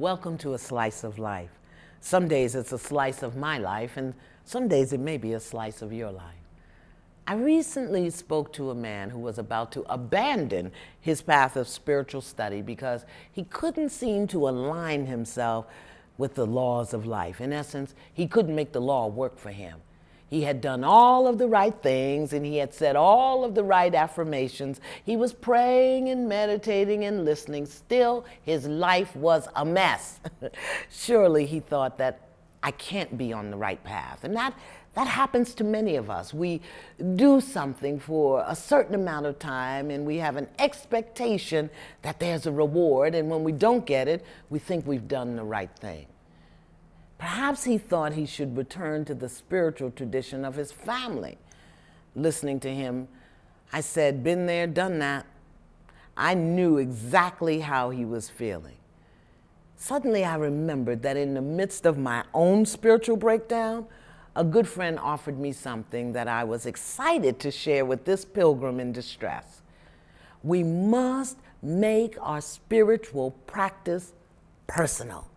Welcome to A Slice of Life. Some days it's a slice of my life, and some days it may be a slice of your life. I recently spoke to a man who was about to abandon his path of spiritual study because he couldn't seem to align himself with the laws of life. In essence, he couldn't make the law work for him. He had done all of the right things and he had said all of the right affirmations. He was praying and meditating and listening. Still, his life was a mess. Surely he thought that I can't be on the right path. And that happens to many of us. We do something for a certain amount of time and we have an expectation that there's a reward. And when we don't get it, we think we've done the right thing. Perhaps he thought he should return to the spiritual tradition of his family. Listening to him, I said, been there, done that. I knew exactly how he was feeling. Suddenly I remembered that in the midst of my own spiritual breakdown, a good friend offered me something that I was excited to share with this pilgrim in distress. We must make our spiritual practice personal.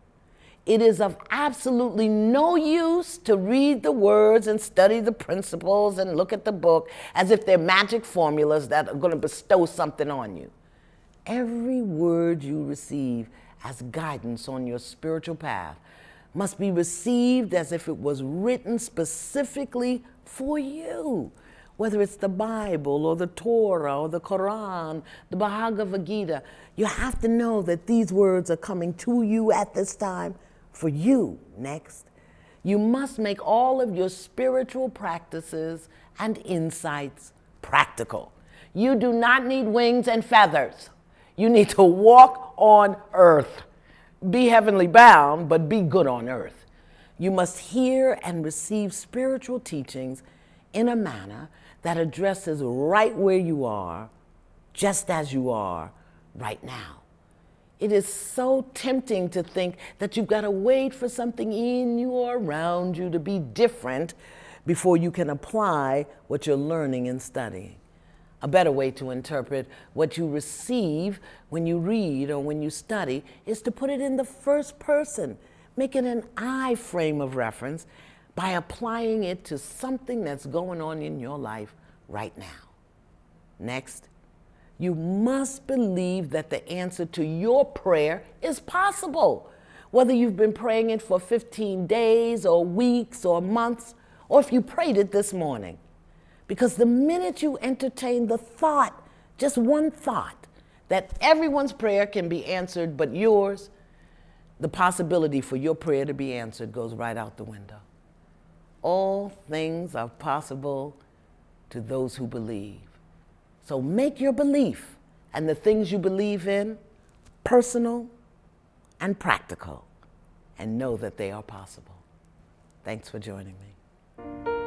It is of absolutely no use to read the words and study the principles and look at the book as if they're magic formulas that are going to bestow something on you. Every word you receive as guidance on your spiritual path must be received as if it was written specifically for you. Whether it's the Bible or the Torah or the Quran, the Bhagavad Gita, you have to know that these words are coming to you at this time for you. Next, you must make all of your spiritual practices and insights practical. You do not need wings and feathers. You need to walk on earth. Be heavenly bound, but be good on earth. You must hear and receive spiritual teachings in a manner that addresses right where you are, just as you are right now. It is so tempting to think that you've got to wait for something in you or around you to be different before you can apply what you're learning and studying. A better way to interpret what you receive when you read or when you study is to put it in the first person, make it an I frame of reference by applying it to something that's going on in your life right now. Next, you must believe that the answer to your prayer is possible. Whether you've been praying it for 15 days or weeks or months, or if you prayed it this morning. Because the minute you entertain the thought, just one thought, that everyone's prayer can be answered but yours, the possibility for your prayer to be answered goes right out the window. All things are possible to those who believe. So make your belief and the things you believe in personal and practical, and know that they are possible. Thanks for joining me.